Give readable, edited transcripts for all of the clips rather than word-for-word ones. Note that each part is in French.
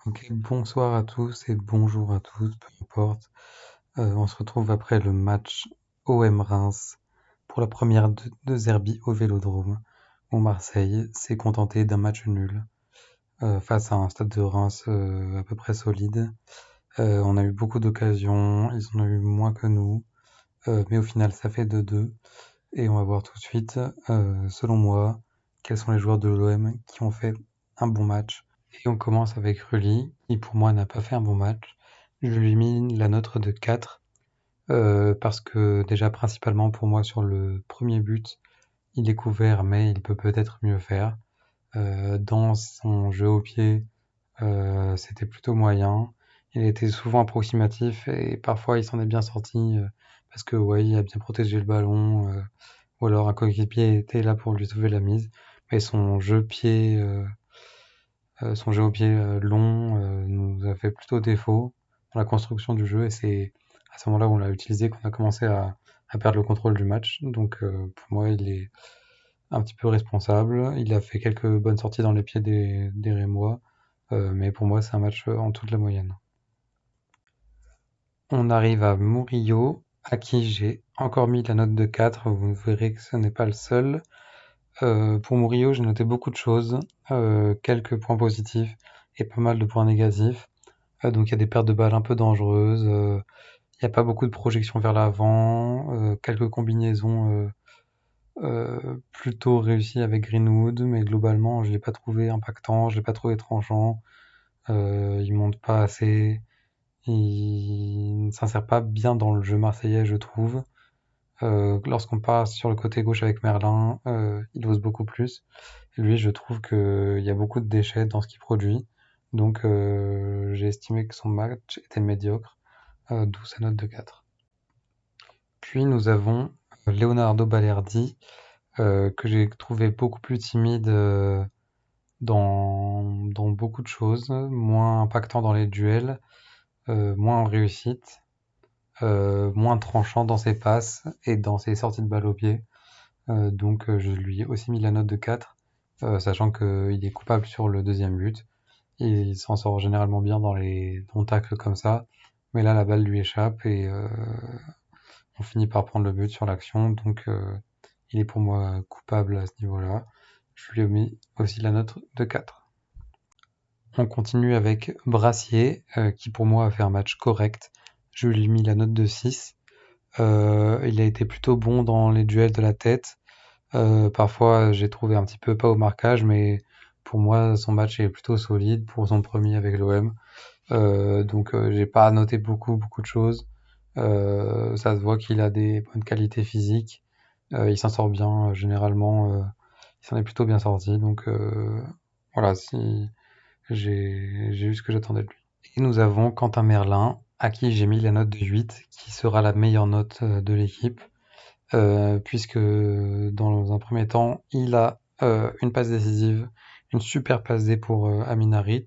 Ok, bonsoir à tous et bonjour à tous, peu importe. On se retrouve après le match OM Reims pour la première de Zerbi au Vélodrome, où Marseille s'est contenté d'un match nul face à un stade de Reims à peu près solide. On a eu beaucoup d'occasions, ils en ont eu moins que nous, mais au final ça fait 2-2. Et on va voir tout de suite, selon moi, quels sont les joueurs de l'OM qui ont fait un bon match. Et on commence avec Rully, qui pour moi n'a pas fait un bon match. Je lui ai mis la note de 4, parce que déjà principalement pour moi sur le premier but, il est couvert mais il peut peut-être mieux faire. Dans son jeu au pied, c'était plutôt moyen. Il était souvent approximatif et parfois il s'en est bien sorti, parce que ouais, il a bien protégé le ballon, ou alors un coéquipier était là pour lui sauver la mise. Mais son jeu au pied long nous a fait plutôt défaut dans la construction du jeu et c'est à ce moment-là où on l'a utilisé qu'on a commencé à perdre le contrôle du match. Donc pour moi, il est un petit peu responsable. Il a fait quelques bonnes sorties dans les pieds des Rémois, mais pour moi, c'est un match en toute la moyenne. On arrive à Murillo, à qui j'ai encore mis la note de 4. Vous verrez que ce n'est pas le seul. Pour Murillo, j'ai noté beaucoup de choses, quelques points positifs et pas mal de points négatifs. Donc il y a des pertes de balles un peu dangereuses, il y a pas beaucoup de projections vers l'avant, quelques combinaisons plutôt réussies avec Greenwood, mais globalement je l'ai pas trouvé impactant, je l'ai pas trouvé tranchant, il monte pas assez, il ne s'insère pas bien dans le jeu marseillais je trouve. Lorsqu'on passe sur le côté gauche avec Merlin, il ose beaucoup plus. Et lui, je trouve qu'il y a beaucoup de déchets dans ce qu'il produit. Donc, j'ai estimé que son match était médiocre, d'où sa note de 4. Puis nous avons Leonardo Balerdi, que j'ai trouvé beaucoup plus timide dans beaucoup de choses, moins impactant dans les duels, moins en réussite, moins tranchant dans ses passes et dans ses sorties de balle au pied. Donc je lui ai aussi mis la note de 4, sachant qu'il est coupable sur le deuxième but. Il s'en sort généralement bien dans les bons tacles comme ça, mais là la balle lui échappe et on finit par prendre le but sur l'action, donc il est pour moi coupable à ce niveau-là. Je lui ai mis aussi la note de 4. On continue avec Brassier, qui pour moi a fait un match correct. Je lui ai mis la note de 6. Il a été plutôt bon dans les duels de la tête. Parfois, j'ai trouvé un petit peu pas au marquage, mais pour moi, son match est plutôt solide pour son premier avec l'OM. Donc, j'ai pas noté beaucoup de choses. Ça se voit qu'il a des bonnes qualités physiques. Il s'en sort bien, généralement. Il s'en est plutôt bien sorti. Donc, voilà, si j'ai eu ce que j'attendais de lui. Et nous avons Quentin Merlin, à qui j'ai mis la note de 8, qui sera la meilleure note de l'équipe. Puisque dans un premier temps, il a une passe décisive, une super passe D pour Amin Harit,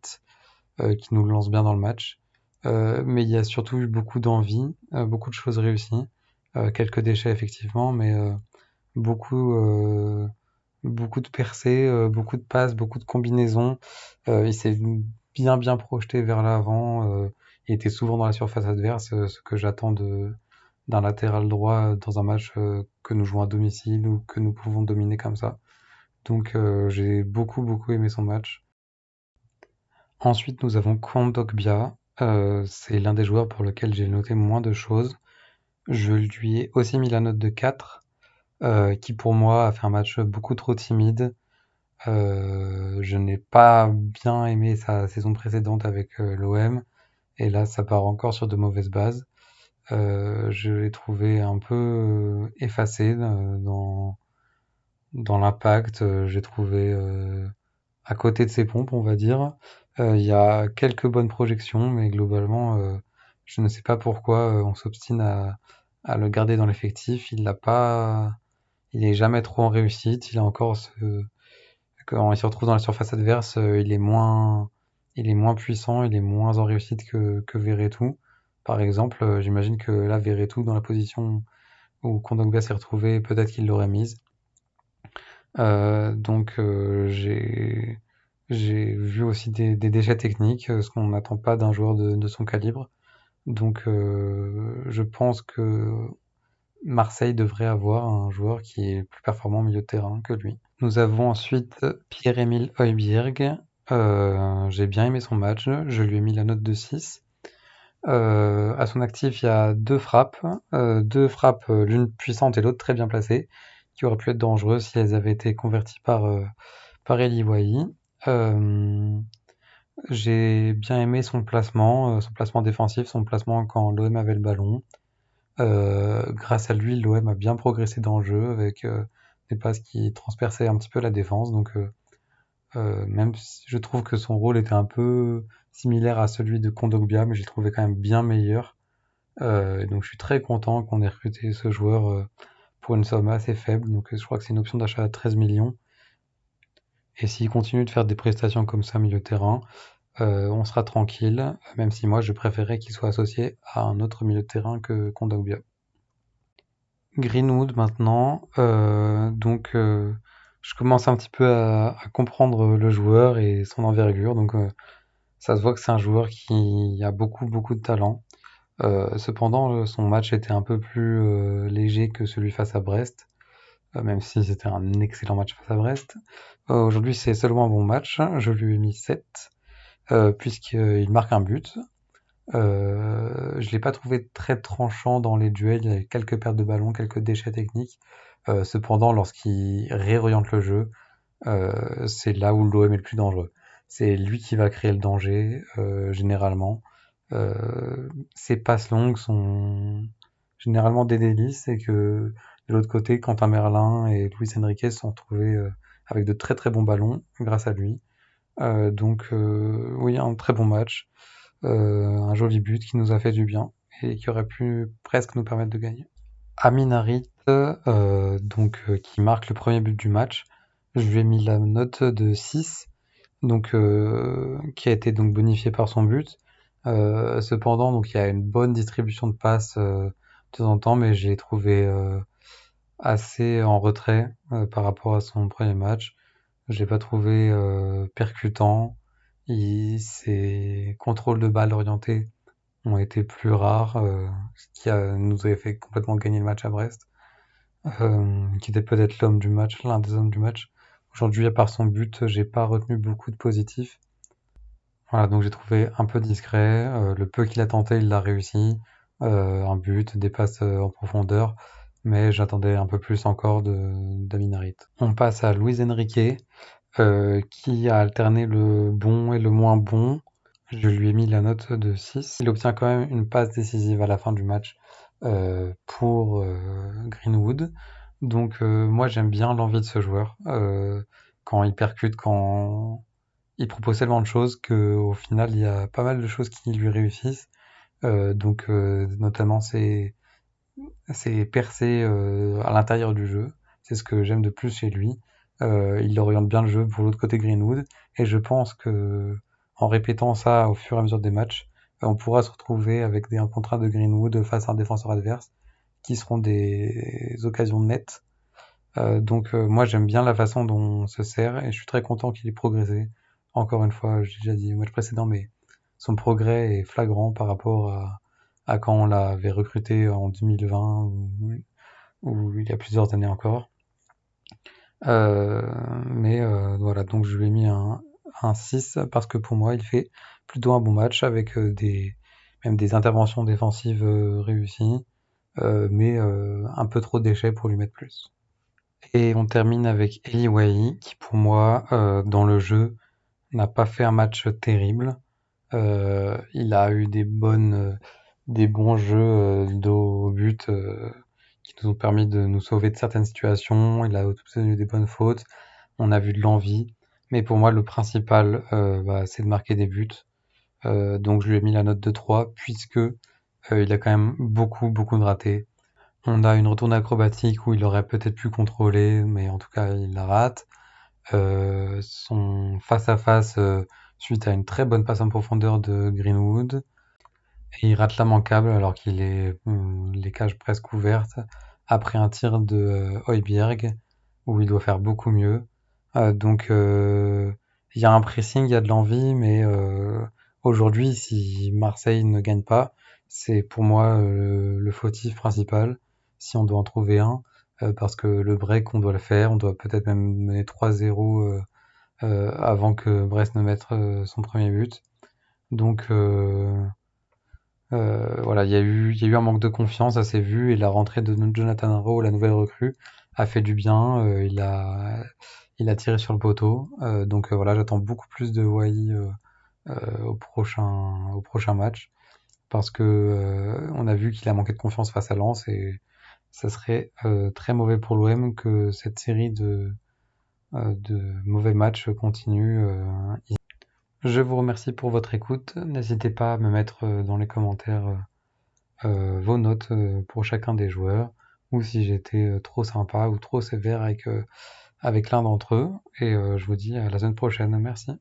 qui nous lance bien dans le match. Mais il y a surtout eu beaucoup d'envie, beaucoup de choses réussies, quelques déchets effectivement, mais beaucoup, beaucoup de percées, beaucoup de passes, beaucoup de combinaisons. Il s'est bien projeté vers l'avant. Il était souvent dans la surface adverse, ce que j'attends d'un latéral droit dans un match que nous jouons à domicile ou que nous pouvons dominer comme ça. Donc j'ai beaucoup aimé son match. Ensuite, nous avons Kondogbia. C'est l'un des joueurs pour lequel j'ai noté moins de choses. Je lui ai aussi mis la note de 4, qui pour moi a fait un match beaucoup trop timide. Je n'ai pas bien aimé sa saison précédente avec l'OM, et là ça part encore sur de mauvaises bases. Je l'ai trouvé un peu effacé dans l'impact. J'ai trouvé à côté de ses pompes, on va dire. Il y a quelques bonnes projections, mais globalement, je ne sais pas pourquoi on s'obstine à le garder dans l'effectif. Il l'a pas, il est jamais trop en réussite. Il a encore quand il se retrouve dans la surface adverse, il est moins puissant, il est moins en réussite que Verretou. Par exemple, j'imagine que là, Verretou, dans la position où Kondogbia s'est retrouvé, peut-être qu'il l'aurait mise. Donc, J'ai vu aussi des déchets techniques, ce qu'on n'attend pas d'un joueur de son calibre. Donc je pense que Marseille devrait avoir un joueur qui est plus performant au milieu de terrain que lui. Nous avons ensuite Pierre-Emile Højbjerg. J'ai bien aimé son match, je lui ai mis la note de 6. À son actif, il y a deux frappes, l'une puissante et l'autre très bien placée, qui auraient pu être dangereuses si elles avaient été converties par Eli Wahi. Euh, j'ai bien aimé son placement défensif, son placement quand l'OM avait le ballon. Grâce à lui, l'OM a bien progressé dans le jeu avec des passes qui transperçaient un petit peu la défense. Donc, même si je trouve que son rôle était un peu similaire à celui de Kondogbia, mais j'ai trouvé quand même bien meilleur. Et donc, je suis très content qu'on ait recruté ce joueur pour une somme assez faible. Donc, je crois que c'est une option d'achat à 13 millions. Et s'il continue de faire des prestations comme ça, milieu de terrain, on sera tranquille, même si moi je préférais qu'il soit associé à un autre milieu de terrain que Kondogbia. Greenwood maintenant, je commence un petit peu à comprendre le joueur et son envergure, donc ça se voit que c'est un joueur qui a beaucoup de talent. Cependant, son match était un peu plus léger que celui face à Brest, même si c'était un excellent match face à Brest. Aujourd'hui, c'est seulement un bon match, je lui ai mis 7, puisqu'il marque un but. Je l'ai pas trouvé très tranchant dans les duels, il y avait quelques pertes de ballon, quelques déchets techniques. Cependant, lorsqu'il réoriente le jeu, c'est là où l'OM est le plus dangereux. C'est lui qui va créer le danger, généralement. Ses passes longues sont généralement des délices et que de l'autre côté, Quentin Merlin et Luis Enrique se sont retrouvés avec de très bons ballons grâce à lui. Oui, un très bon match. Un joli but qui nous a fait du bien et qui aurait pu presque nous permettre de gagner. Amin Harit, qui marque le premier but du match, je lui ai mis la note de 6, qui a été donc bonifié par son but. Cependant, donc il y a une bonne distribution de passes de temps en temps, mais je l'ai trouvé assez en retrait par rapport à son premier match. Je l'ai pas trouvé percutant. Ses contrôles de balle orientés ont été plus rares, nous avait fait complètement gagner le match à Brest, qui était peut-être l'un des hommes du match. Aujourd'hui, à part son but, j'ai pas retenu beaucoup de positifs. Voilà, donc j'ai trouvé un peu discret. Le peu qu'il a tenté, il l'a réussi. Un but, des passes en profondeur, mais j'attendais un peu plus encore d'Amin Harit. On passe à Luis Enrique, qui a alterné le bon et le moins bon. Je lui ai mis la note de 6. Il obtient quand même une passe décisive à la fin du match pour Greenwood. Donc moi j'aime bien l'envie de ce joueur. Quand il percute, quand il propose tellement de choses qu'au final il y a pas mal de choses qui lui réussissent. Notamment ses percées à l'intérieur du jeu. C'est ce que j'aime de plus chez lui. Il oriente bien le jeu pour l'autre côté Greenwood. Et je pense que en répétant ça au fur et à mesure des matchs, on pourra se retrouver avec un contrat de Greenwood face à un défenseur adverse qui seront des occasions nettes. Moi j'aime bien la façon dont on se sert et je suis très content qu'il ait progressé. Encore une fois, j'ai déjà dit au match précédent, mais son progrès est flagrant par rapport à quand on l'avait recruté en 2020 ou il y a plusieurs années encore. Voilà, donc je lui ai mis un 6 parce que pour moi il fait plutôt un bon match avec même des interventions défensives réussies, un peu trop de déchets pour lui mettre plus. Et on termine avec Eli Wahi qui pour moi dans le jeu n'a pas fait un match terrible. Il a eu des bons jeux dos au but qui nous ont permis de nous sauver de certaines situations. Il a obtenu des bonnes fautes. On a vu de l'envie. Mais pour moi, le principal, c'est de marquer des buts. Donc je lui ai mis la note de 3 puisque il a quand même beaucoup de ratés. On a une retourne acrobatique où il aurait peut-être pu contrôler, mais en tout cas, il la rate. Son face-à-face suite à une très bonne passe en profondeur de Greenwood. Et il rate l'immanquable alors qu'il est les cages presque ouvertes après un tir de Højbjerg où il doit faire beaucoup mieux. Donc il y a un pressing, il y a de l'envie, mais aujourd'hui, si Marseille ne gagne pas, c'est pour moi le fautif principal, si on doit en trouver un, parce que le break, on doit le faire, on doit peut-être même mener 3-0 avant que Brest ne mette son premier but. Donc voilà, il y a eu un manque de confiance, ça s'est vu, et la rentrée de Jonathan Rowe, la nouvelle recrue, a fait du bien. Il a tiré sur le poteau. Donc voilà, j'attends beaucoup plus de Wai au prochain match, parce que on a vu qu'il a manqué de confiance face à Lens, et ça serait très mauvais pour l'OM que cette série de mauvais matchs continue. Je vous remercie pour votre écoute. N'hésitez pas à me mettre dans les commentaires vos notes pour chacun des joueurs, ou si j'étais trop sympa ou trop sévère avec l'un d'entre eux. Et je vous dis à la semaine prochaine. Merci.